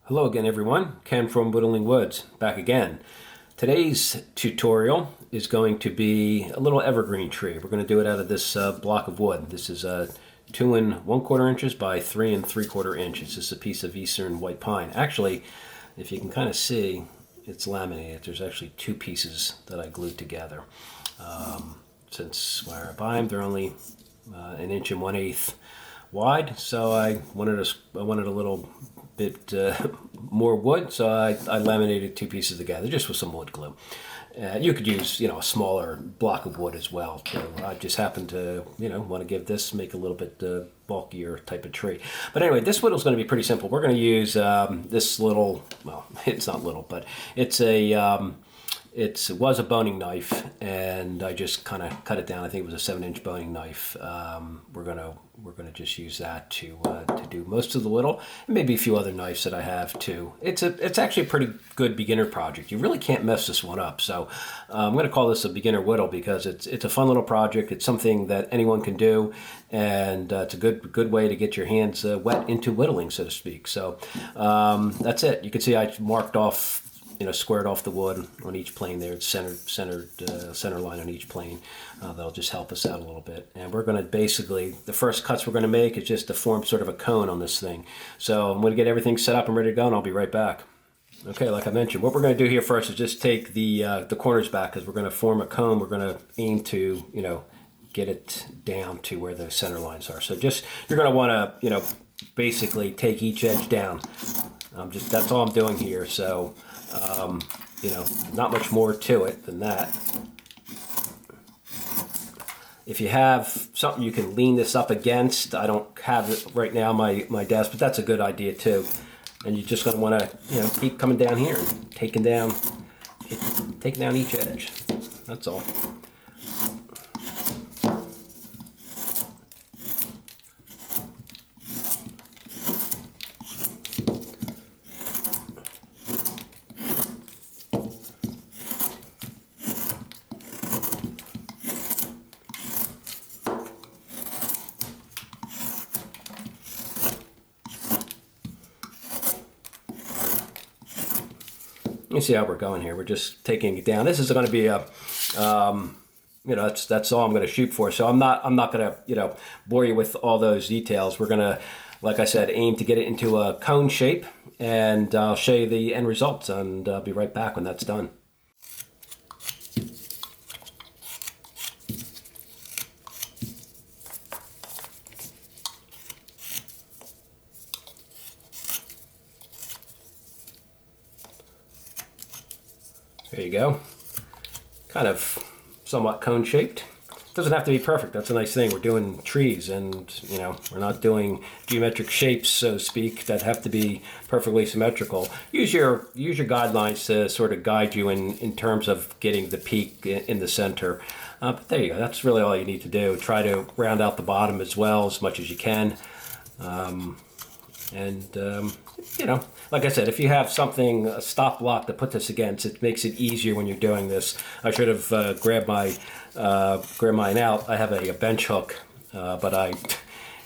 Hello again everyone, Ken from Whittling Woods, back again. Today's tutorial is going to be a little evergreen tree. We're going to do it out of this block of wood. This is 2 1/4 inches by 3 3/4 inches. This is a piece of eastern white pine. Actually, if you can kind of see, it's laminated. There's actually 2 pieces that I glued together. Since where I buy them, they're only 1 1/8 wide, so I wanted a little bit more wood, so I laminated 2 pieces together just with some wood glue. You could use, a smaller block of wood as well. So I just happened to, want to give this, make a little bit bulkier type of tree. But anyway, this whittle is going to be pretty simple. We're going to use this little, well, it's not little, but it's it was a boning knife, and I just kind of cut it down. I think it was a 7-inch boning knife. We're gonna just use that to do most of the whittle, and maybe a few other knives that I have too. It's actually a pretty good beginner project. You really can't mess this one up. So I'm gonna call this a beginner whittle because it's a fun little project. It's something that anyone can do, and it's a good way to get your hands wet into whittling, so to speak. So that's it. You can see I marked off, squared off the wood on each plane there. It's center line on each plane. That'll just help us out a little bit. And we're going to basically, the first cuts we're going to make is just to form sort of a cone on this thing. So I'm going to get everything set up and ready to go, and I'll be right back. Okay, like I mentioned, what we're going to do here first is just take the corners back, because we're going to form a cone. We're going to aim to, get it down to where the center lines are. So you're going to want to, basically take each edge down. That's all I'm doing here. So, not much more to it than that. If you have something you can lean this up against, I don't have it right now on my desk, but that's a good idea too. And you're just going to want to, keep coming down here and taking down each edge. That's all. Let me see how we're going here. We're just taking it down. This is going to be a, that's all I'm going to shoot for. So I'm not going to, bore you with all those details. We're going to, like I said, aim to get it into a cone shape, and I'll show you the end results, and I'll be right back when that's done. There you go. Kind of somewhat cone shaped. Doesn't have to be perfect. That's a nice thing. We're doing trees, and we're not doing geometric shapes, so to speak, that have to be perfectly symmetrical. Use your guidelines to sort of guide you in terms of getting the peak in the center. But there you go. That's really all you need to do. Try to round out the bottom as well as much as you can. Like I said, if you have something, a stop block to put this against, it makes it easier when you're doing this. I should have grabbed mine out. I have a bench hook, but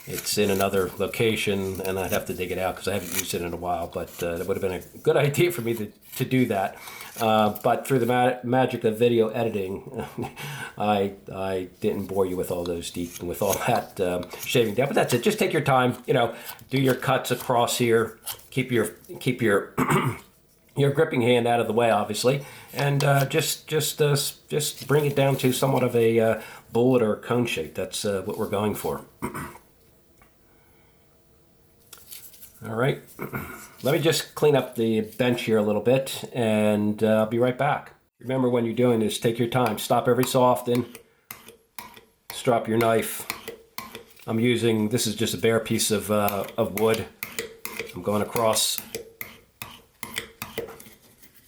it's in another location, and I'd have to dig it out because I haven't used it in a while. But it would have been a good idea for me to do that. But through the magic of video editing, I didn't bore you with all those with all that shaving down. But that's it. Just take your time. Do your cuts across here. Keep your your gripping hand out of the way, obviously, and just bring it down to somewhat of a bullet or cone shape. That's what we're going for. All right, let me just clean up the bench here a little bit, and I'll be right back. Remember, when you're doing this, take your time. Stop every so often. Strop your knife. This is just a bare piece of wood. I'm going across.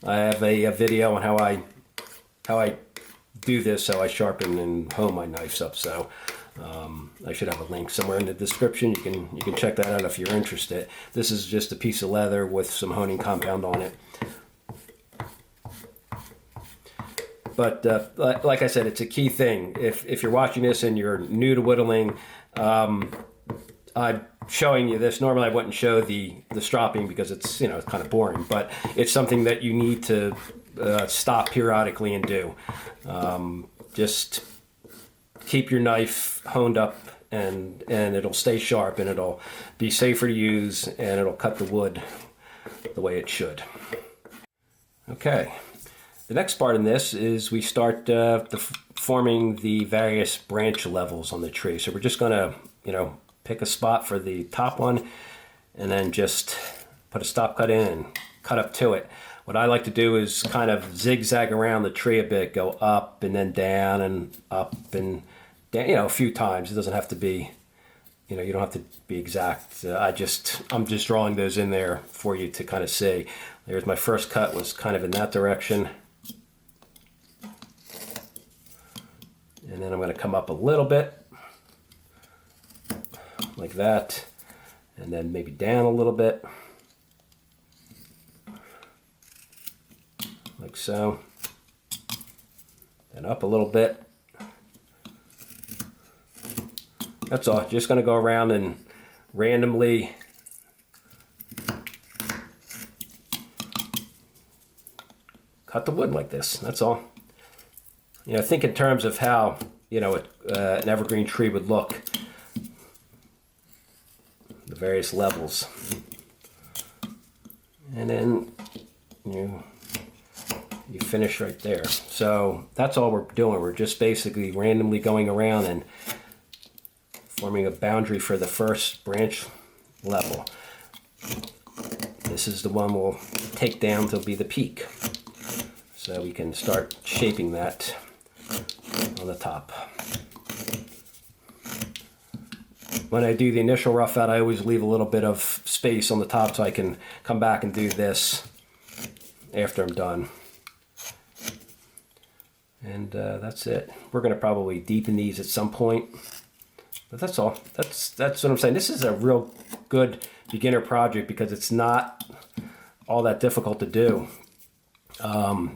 I have a video on how I do this, how I sharpen and hone my knives up. So I should have a link somewhere in the description. You can check that out if you're interested. This is just a piece of leather with some honing compound on it. But like I said, it's a key thing. If you're watching this and you're new to whittling, I'm showing you this. Normally I wouldn't show the stropping because it's, it's kind of boring, but it's something that you need to stop periodically and do. Just keep your knife honed up, and it'll stay sharp, and it'll be safer to use, and it'll cut the wood the way it should. Okay, the next part in this is we start forming the various branch levels on the tree. So we're just gonna, pick a spot for the top one, and then just put a stop cut in and cut up to it. What I like to do is kind of zigzag around the tree a bit, go up and then down and up and down, a few times. It doesn't have to be, you don't have to be exact. I'm just drawing those in there for you to kind of see. There's my first cut, was kind of in that direction. And then I'm going to come up a little bit, like that, and then maybe down a little bit, like so, and up a little bit. That's all. Just going to go around and randomly cut the wood like this. That's all. Think in terms of how an evergreen tree would look, the various levels, and then you finish right there. So that's all we're doing. We're just basically randomly going around and forming a boundary for the first branch level. This is the one we'll take down to be the peak, so we can start shaping that on the top. When I do the initial rough out, I always leave a little bit of space on the top so I can come back and do this after I'm done. And that's it. We're going to probably deepen these at some point, but that's all. That's what I'm saying. This is a real good beginner project because it's not all that difficult to do.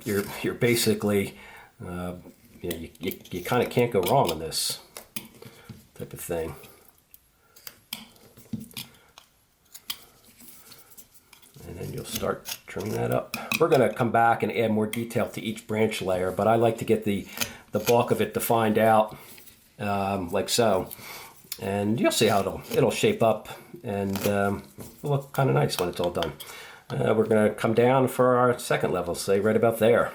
You're basically you kind of can't go wrong on this type of thing. And then you'll start trimming that up. We're going to come back and add more detail to each branch layer, but I like to get the bulk of it defined out, like so. And you'll see how it'll shape up, and it'll look kind of nice when it's all done. We're going to come down for our second level, say right about there.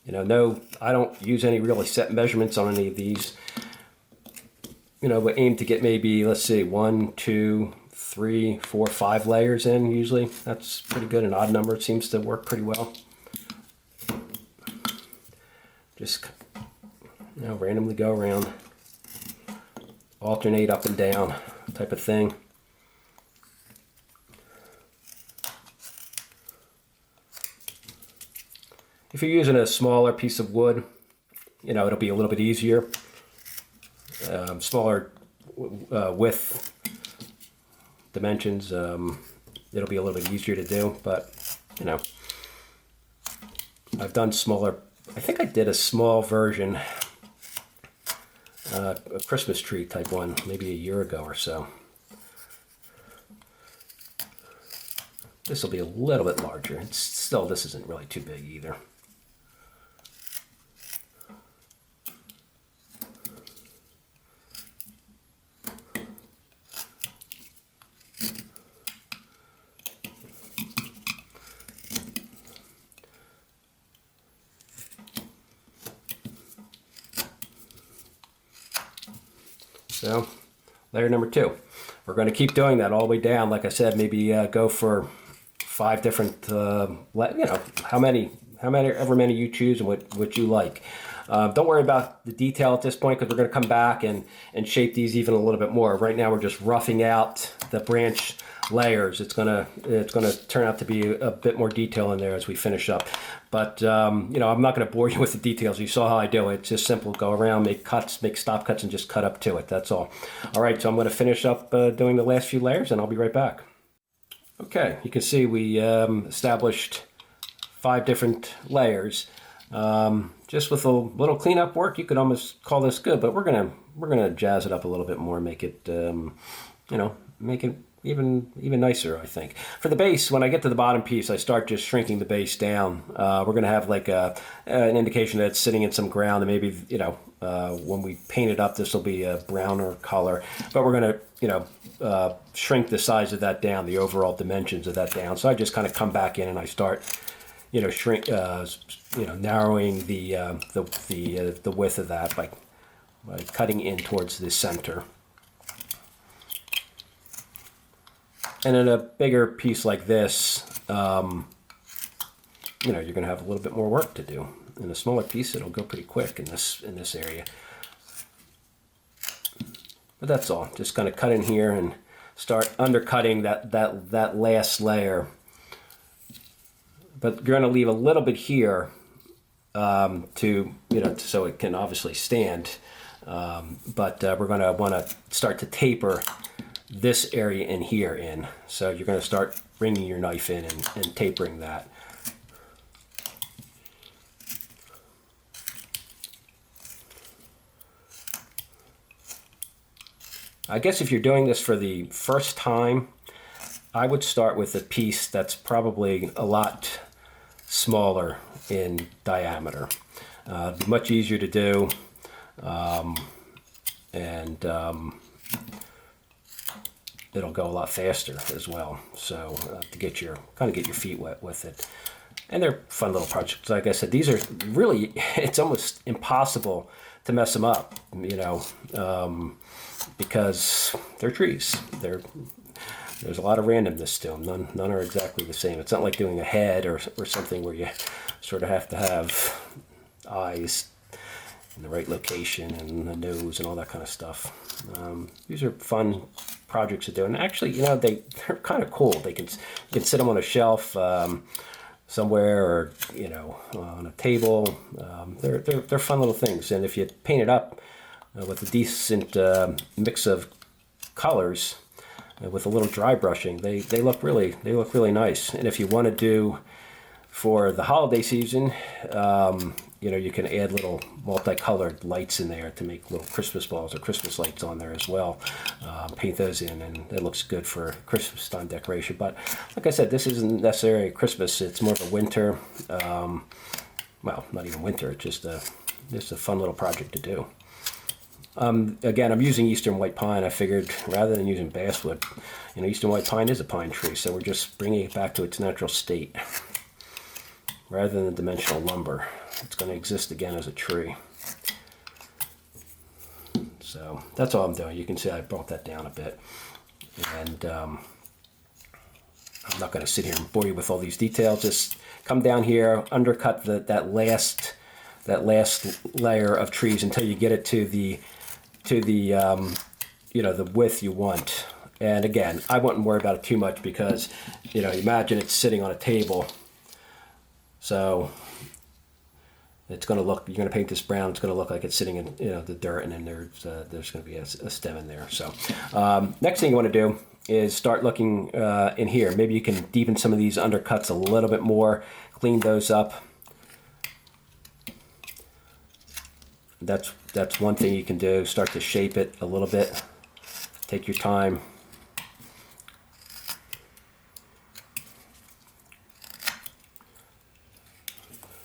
No, I don't use any really set measurements on any of these. We aim to get maybe, let's see, 1, 2, 3, 4, 5 layers in usually. That's pretty good. An odd number seems to work pretty well. Just randomly go around, alternate up and down type of thing. If you're using a smaller piece of wood, it'll be a little bit easier. Smaller width dimensions, it'll be a little bit easier to do, but I've done smaller. I think I did a small version, a Christmas tree type one, maybe a year ago or so. This will be a little bit larger. This isn't really too big either. So, layer number 2. We're going to keep doing that all the way down. Like I said, maybe go for 5 different, however many you choose and what you like. Don't worry about the detail at this point because we're going to come back and shape these even a little bit more. Right now we're just roughing out the branch layers. It's gonna turn out to be a bit more detail in there as we finish up. But I'm not going to bore you with the details. You saw how I do it. It's just simple. Go around, make cuts, make stop cuts, and just cut up to it. That's all. All right, so I'm going to finish up doing the last few layers, and I'll be right back. Okay, you can see we established 5 different layers. Just with a little cleanup work, you could almost call this good. But we're gonna jazz it up a little bit more, make it make it even nicer, I think. For the base, when I get to the bottom piece, I start just shrinking the base down. We're going to have like an indication that it's sitting in some ground, and maybe, you know, when we paint it up, this will be a browner color. But we're going to, you know, shrink the size of that down, the overall dimensions of that down. So I just kind of come back in and I start, you know, narrowing the width of that by cutting in towards the center. And in a bigger piece like this, you know, you're going to have a little bit more work to do. In a smaller piece, it'll go pretty quick in this area. But that's all. Just going to cut in here and start undercutting that last layer. But you're going to leave a little bit here to, you know, so it can obviously stand. But we're going to want to start to taper this area in here in. So you're going to start bringing your knife in and tapering that. I guess if you're doing this for the first time, I would start with a piece that's probably a lot smaller in diameter. It'd be much easier to do, and it'll go a lot faster as well. So to get your feet wet with it. And they're fun little projects. Like I said, these are really, it's almost impossible to mess them up, you know, because they're trees. There's a lot of randomness to them. None are exactly the same. It's not like doing a head or something where you sort of have to have eyes in the right location and the nose and all that kind of stuff. These are fun projects to do, and actually, you know, they're kind of cool. You can sit them on a shelf somewhere, or, you know, on a table. They're fun little things, and if you paint it up with a decent mix of colors, with a little dry brushing, they look really nice. And if you want to do for the holiday season, you know, you can add little multicolored lights in there to make little Christmas balls or Christmas lights on there as well. Paint those in, and it looks good for Christmas time decoration. But like I said, this isn't necessarily Christmas. It's more of a winter. Well, not even winter. It's just a fun little project to do. Again, I'm using eastern white pine. I figured rather than using basswood, you know, eastern white pine is a pine tree, so we're just bringing it back to its natural state rather than the dimensional lumber. It's going to exist again as a tree. So that's all I'm doing. You can see I brought that down a bit, and I'm not going to sit here and bore you with all these details. Just come down here, undercut that last layer of trees until you get it to the you know, the width you want. And again, I wouldn't worry about it too much because, you know, imagine it's sitting on a table. So it's going to look, you're going to paint this brown, it's going to look like it's sitting in, you know, the dirt, and then there's going to be a stem in there. So next thing you want to do is start looking in here. Maybe you can deepen some of these undercuts a little bit more, clean those up. That's one thing you can do. Start to shape it a little bit. Take your time.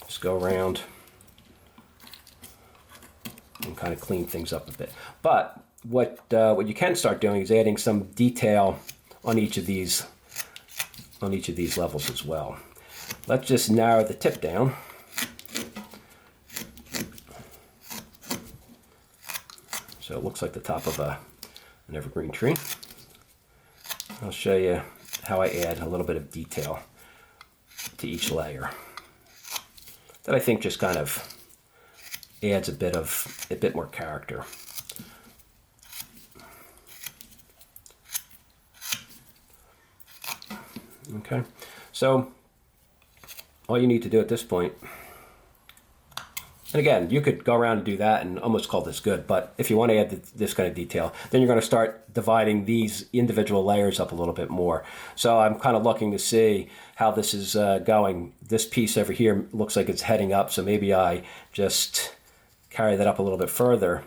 Just go around and kind of clean things up a bit. But what you can start doing is adding some detail on each of these levels as well. Let's just narrow the tip down. So it looks like the top of an evergreen tree. I'll show you how I add a little bit of detail to each layer. That I think just kind of adds a bit more character. Okay, so all you need to do at this point, and again, you could go around and do that and almost call this good, but if you want to add this kind of detail, then you're going to start dividing these individual layers up a little bit more. So I'm kind of looking to see how this is going. This piece over here looks like it's heading up, so maybe I just carry that up a little bit further,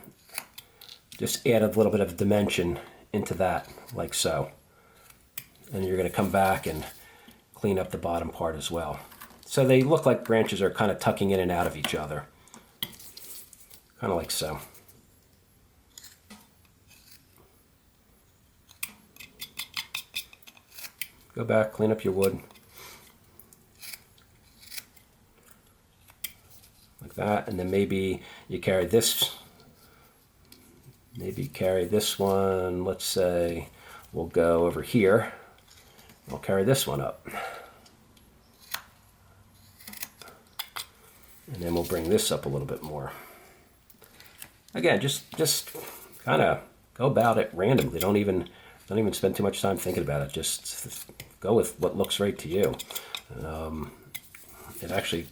just add a little bit of dimension into that, like so. And you're going to come back and clean up the bottom part as well. So they look like branches are kind of tucking in and out of each other. Kind of like so. Go back, clean up your wood. Like that, and then maybe you carry this. Maybe carry this one, let's say we'll go over here. We'll carry this one up. And then we'll bring this up a little bit more. Again, just kind of go about it randomly. Don't even spend too much time thinking about it. Just go with what looks right to you. It actually,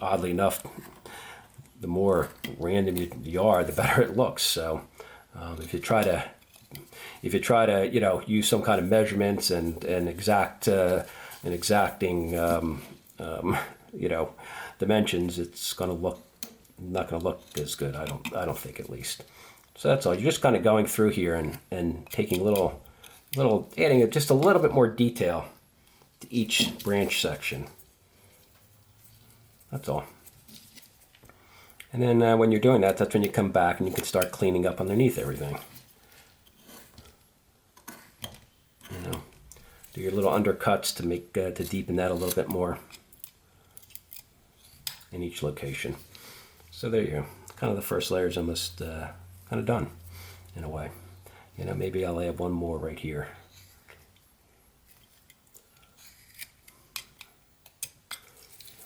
oddly enough, the more random you are, the better it looks. So if you try to use some kind of measurements and exacting dimensions, it's going to look not going to look as good. I don't think, at least. So that's all. You're just kind of going through here and taking adding just a little bit more detail to each branch section. That's all. And then when you're doing that, that's when you come back and you can start cleaning up underneath everything. Do your little undercuts to make to deepen that a little bit more in each location. So there you go. Kind of the first layer is almost kind of done in a way. Maybe I'll add one more right here.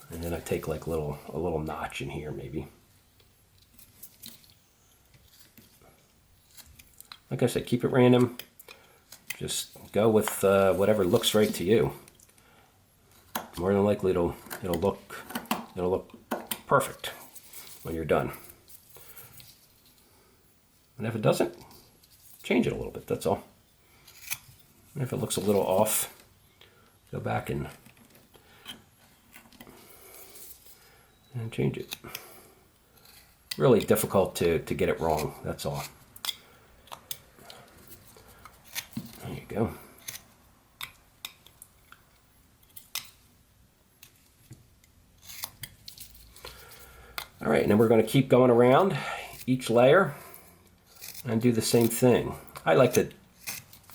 And then I take like a little notch in here maybe. Like I said, keep it random. Just go with whatever looks right to you. More than likely it'll look perfect when you're done. And if it doesn't, change it a little bit, that's all. And if it looks a little off, go back and change it. Really difficult to get it wrong, that's all. There you go. All right, and then we're going to keep going around each layer and do the same thing. I like to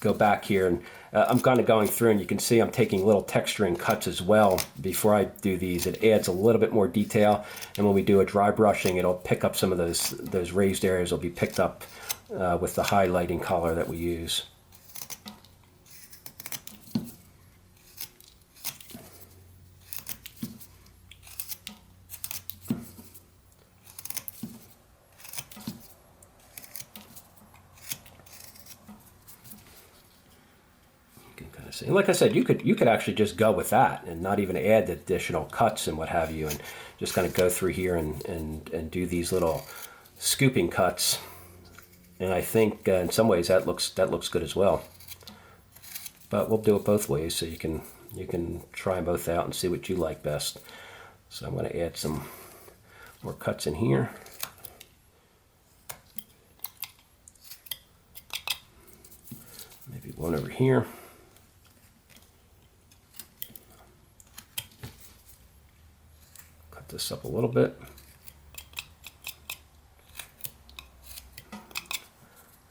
go back here and I'm kind of going through, and you can see I'm taking little texturing cuts as well before I do these. It adds a little bit more detail, and when we do a dry brushing, it'll pick up some of those raised areas will be picked up with the highlighting color that we use. And like I said, you could actually just go with that and not even add the additional cuts and what have you, and just kind of go through here and do these little scooping cuts. And I think in some ways that looks good as well. But we'll do it both ways, so you can try both out and see what you like best. So I'm going to add some more cuts in here. Maybe one over here. This up a little bit. I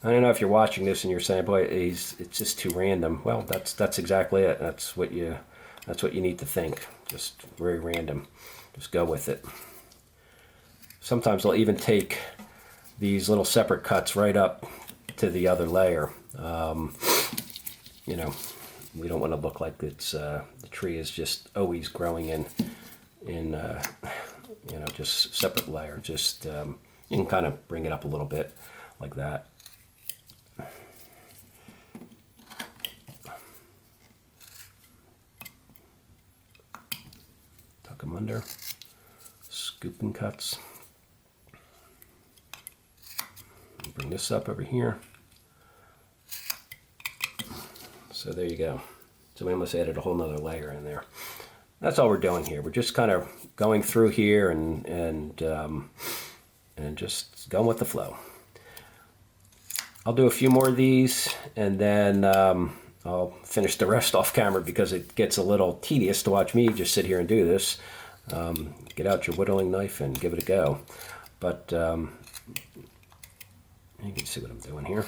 don't know if you're watching this and you're saying, boy, it's just too random. Well, that's exactly it. That's what you need to think. Just very random. Just go with it. Sometimes I'll even take these little separate cuts right up to the other layer. We don't want to look like it's the tree is just always growing in just separate layer. Just you can kind of bring it up a little bit like that. Tuck them under, scooping cuts. Bring this up over here. So there you go. So we almost added a whole nother layer in there. That's all we're doing here. We're just kind of going through here and just going with the flow. I'll do a few more of these, and then I'll finish the rest off camera because it gets a little tedious to watch me just sit here and do this. Get out your whittling knife and give it a go. But you can see what I'm doing here.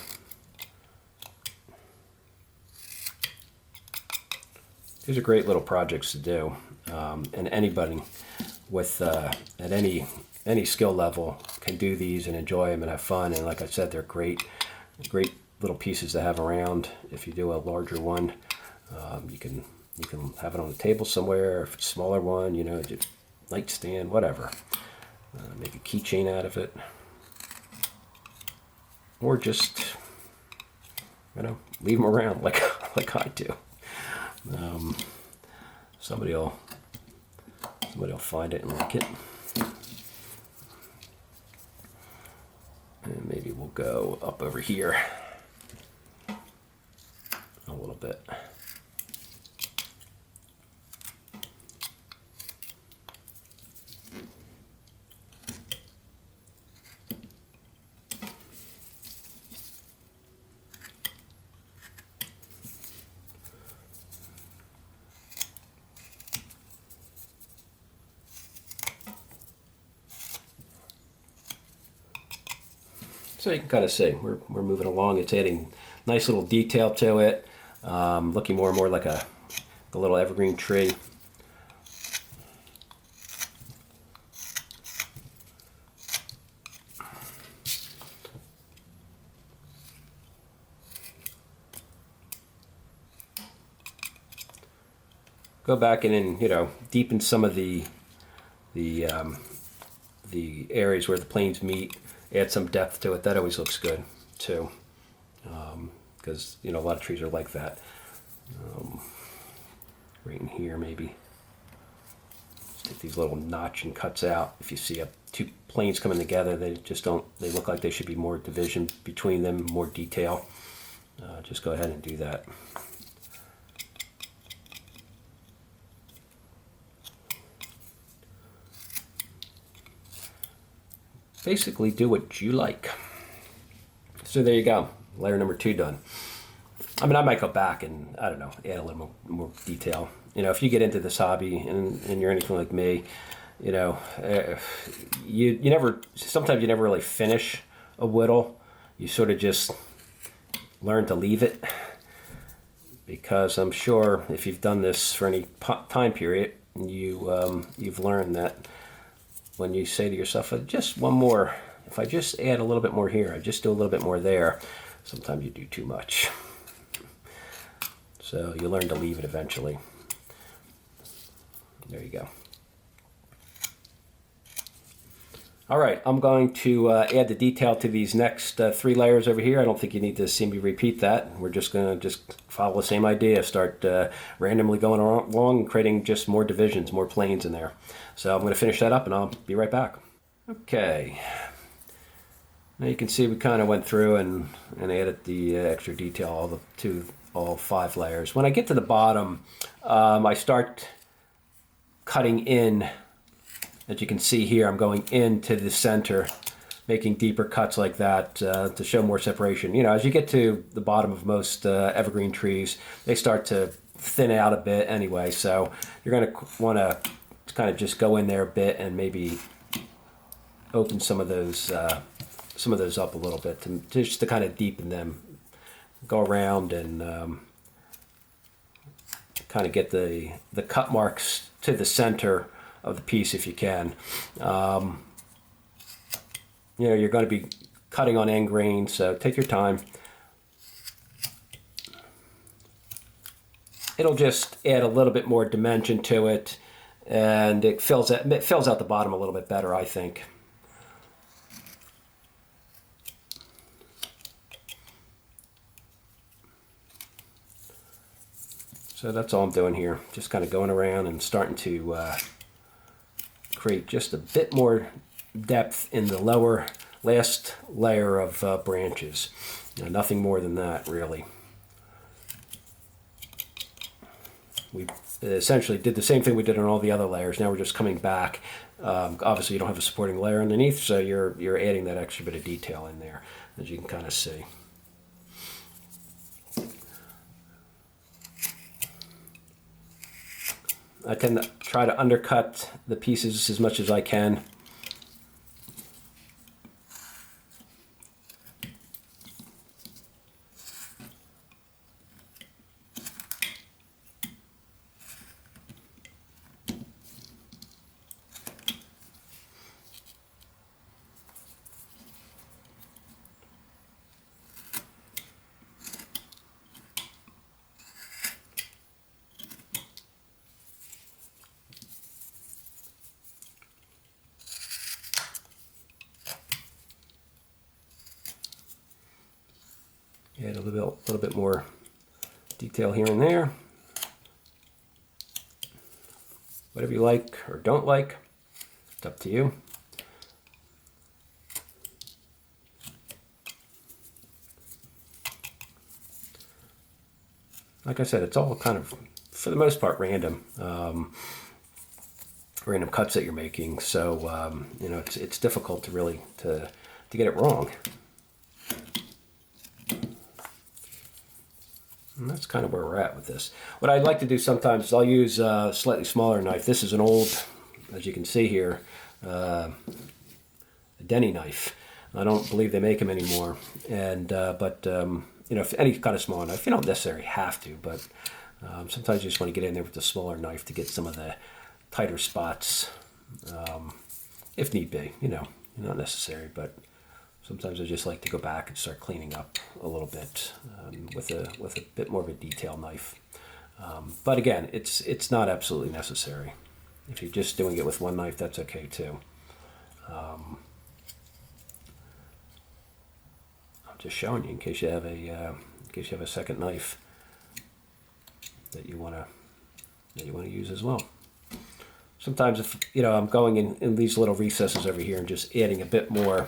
These are great little projects to do, and anybody with at any skill level can do these and enjoy them and have fun. And like I said, they're great little pieces to have around. If you do a larger one, you can have it on the table somewhere. If it's a smaller one, you know, just nightstand, whatever. Make a keychain out of it, or just, you know, leave them around like I do. Somebody will find it and like it. And maybe we'll go up over here a little bit. So you can kind of see we're moving along. It's adding nice little detail to it, looking more and more like the little evergreen tree. Go back and then, you know, deepen some of the areas where the planes meet. Add some depth to it. That always looks good too, because you know, a lot of trees are like that. Right in here, maybe. Just take these little notch and cuts out. If you see two planes coming together, they just don't. They look like they should be more division between them, more detail. Just go ahead and do that. Basically do what you like. So there you go, layer number 2 done. I mean, I might go back and, I don't know, add a little more detail. You know, if you get into this hobby and you're anything like me, you know, sometimes you never really finish a whittle. You sort of just learn to leave it, because I'm sure if you've done this for any time period, you've learned that when you say to yourself, just one more, if I just add a little bit more here, I just do a little bit more there, sometimes you do too much. So you learn to leave it eventually. There you go. All right, I'm going to add the detail to these next 3 layers over here. I don't think you need to see me repeat that. We're just going to follow the same idea, start randomly going along and creating just more divisions, more planes in there. So I'm going to finish that up and I'll be right back. Okay. Now you can see we kind of went through and added the extra detail all 5 layers. When I get to the bottom, I start cutting in. As you can see here, I'm going into the center, making deeper cuts like that to show more separation. You know, as you get to the bottom of most evergreen trees, they start to thin out a bit anyway. So you're going to want to kind of just go in there a bit and maybe open some of those up a little bit, just to kind of deepen them. Go around and kind of get the cut marks to the center of the piece if you can. You know, you're going to be cutting on end grain, so take your time. It'll just add a little bit more dimension to it, and it fills out the bottom a little bit better, I think. So that's all I'm doing here, just kind of going around and starting to create just a bit more depth in the last layer of branches. You know, nothing more than that, really. We essentially did the same thing we did on all the other layers. Now we're just coming back. Obviously, you don't have a supporting layer underneath, so you're adding that extra bit of detail in there, as you can kind of see. I tend to try to undercut the pieces as much as I can. Add a little bit more detail here and there. Whatever you like or don't like, it's up to you. Like I said, it's all kind of, for the most part, random. Random cuts that you're making, so you know, it's difficult to really to get it wrong. And that's kind of where we're at with this. What I like to do sometimes is I'll use a slightly smaller knife. This is an old, as you can see here, a Denny knife. I don't believe they make them anymore. And but you know, if any kind of small knife, you don't necessarily have to, but sometimes you just want to get in there with the smaller knife to get some of the tighter spots, if need be. You know, not necessary, but sometimes I just like to go back and start cleaning up a little bit with a bit more of a detail knife. But again, it's not absolutely necessary. If you're just doing it with one knife, that's okay too. I'm just showing you in case you have a second knife that you want to use as well. Sometimes if, you know, I'm going in these little recesses over here and just adding a bit more,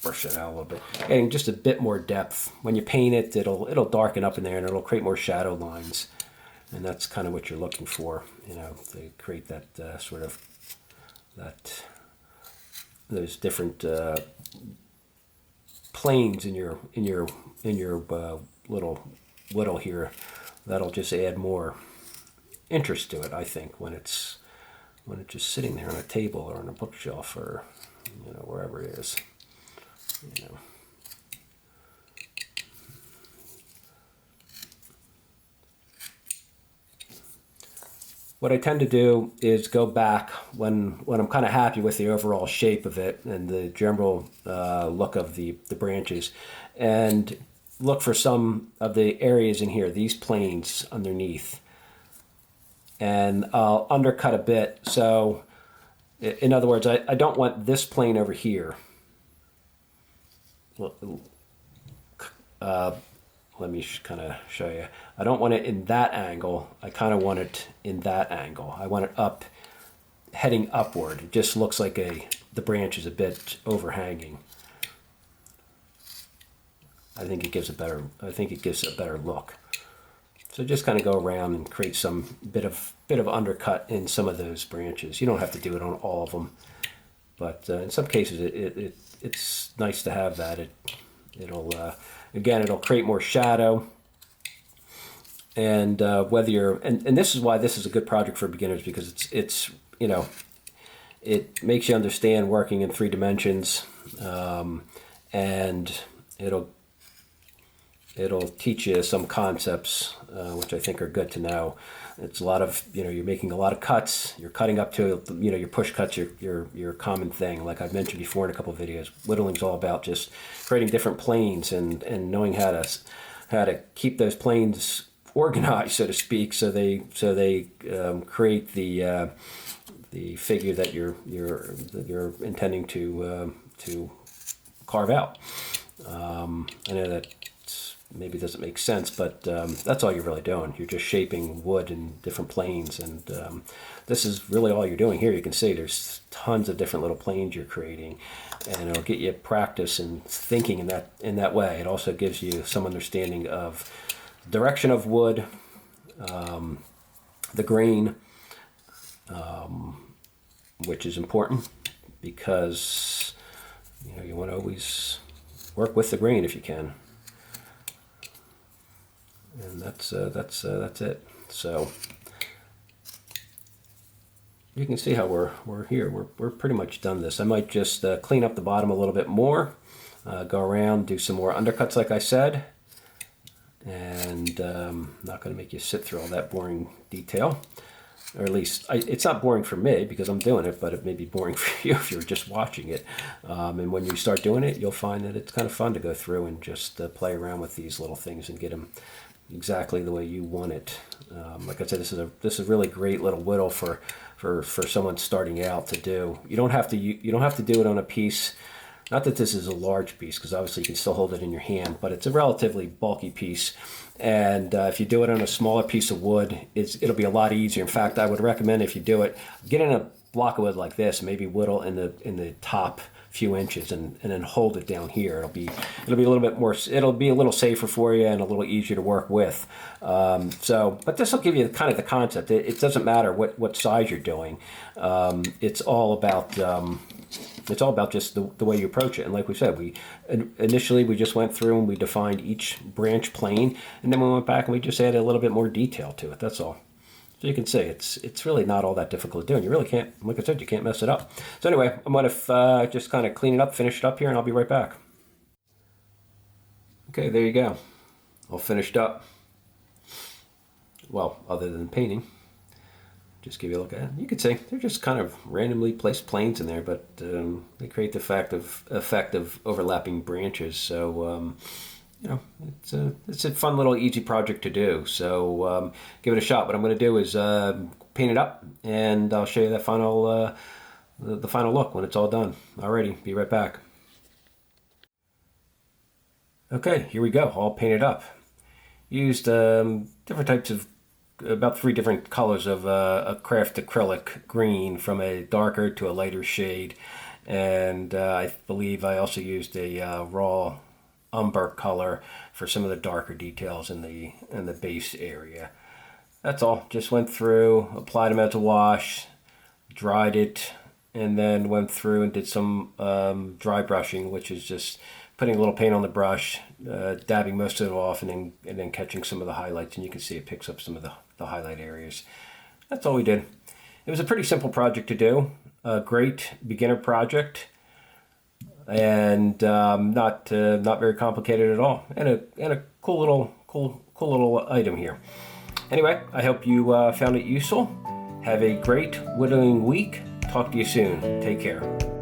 brush it out a little bit, adding just a bit more depth. When you paint it, it'll darken up in there and it'll create more shadow lines. And that's kind of what you're looking for, you know, to create that sort of, those different planes in your little whittle here. That'll just add more interest to it, I think, when it's just sitting there on a table or on a bookshelf or, you know, wherever it is, you know. What I tend to do is go back when I'm kind of happy with the overall shape of it and the general look of the branches, and look for some of the areas in here, these planes underneath, and I'll undercut a bit. So in other words, I don't want this plane over here. Let me kind of show you. I don't want it in that angle. I kind of want it in that angle. I want it up, heading upward. It just looks like the branch is a bit overhanging. I think it gives a better look. So just kind of go around and create some bit of undercut in some of those branches. You don't have to do it on all of them, but in some cases it's nice to have that. It'll create more shadow. And whether you're, and this is why this is a good project for beginners, because it's you know, it makes you understand working in 3 dimensions, and it'll teach you some concepts which I think are good to know. It's a lot of, you know, you're making a lot of cuts. You're cutting up to, you know, your push cuts, your common thing. Like I've mentioned before in a couple of videos, whittling's all about just creating different planes and knowing how to keep those planes organized, so to speak, so they create the figure that you're intending to carve out. I know that maybe doesn't make sense, but that's all you're really doing. You're just shaping wood in different planes, and this is really all you're doing here. You can see there's tons of different little planes you're creating, and it'll get you practice in thinking in that way. It also gives you some understanding of direction of wood, the grain, which is important because, you know, you want to always work with the grain if you can. And that's it. So you can see how we're here. We're pretty much done this. I might just clean up the bottom a little bit more, go around, do some more undercuts like I said, and not going to make you sit through all that boring detail. Or at least, it's not boring for me because I'm doing it, but it may be boring for you if you're just watching it. And when you start doing it, you'll find that it's kind of fun to go through and just play around with these little things and get them exactly the way you want it. Like I said, this is a really great little whittle for someone starting out to do. You don't have to do it on a piece. Not that this is a large piece, because obviously you can still hold it in your hand, but it's a relatively bulky piece. And if you do it on a smaller piece of wood, it'll be a lot easier. In fact, I would recommend if you do it, get in a block of wood like this, maybe whittle in the top few inches, and then hold it down here. It'll be a little bit more. It'll be a little safer for you and a little easier to work with. But this will give you kind of the concept. It doesn't matter what size you're doing. It's all about just the way you approach it. And like we said, initially we just went through and we defined each branch plane, and then we went back and we just added a little bit more detail to it. That's all. So you can see it's really not all that difficult to do, and you really can't, like I said, you can't mess it up. So anyway, I'm going to just kind of clean it up, finish it up here, and I'll be right back. Okay, there you go. All finished up. Well, other than painting. Just give you a look at it. You can see they're just kind of randomly placed planes in there, but they create the effect of overlapping branches. So it's a fun little easy project to do. So give it a shot. What I'm going to do is paint it up, and I'll show you that final the final look when it's all done. Alrighty, be right back. Okay, here we go. All painted up. Used different types of about 3 different colors of a craft acrylic green, from a darker to a lighter shade, and I believe I also used a raw umber color for some of the darker details in the base area. That's all. Just went through, applied them as a wash, dried it, and then went through and did some dry brushing, which is just putting a little paint on the brush, dabbing most of it off, and then catching some of the highlights, and you can see it picks up some of the highlight areas. That's all we did. It was a pretty simple project to do, a great beginner project, and not very complicated at all, and a cool little item here. Anyway, I hope you found it useful. Have a great whittling week. Talk to you soon. Take care.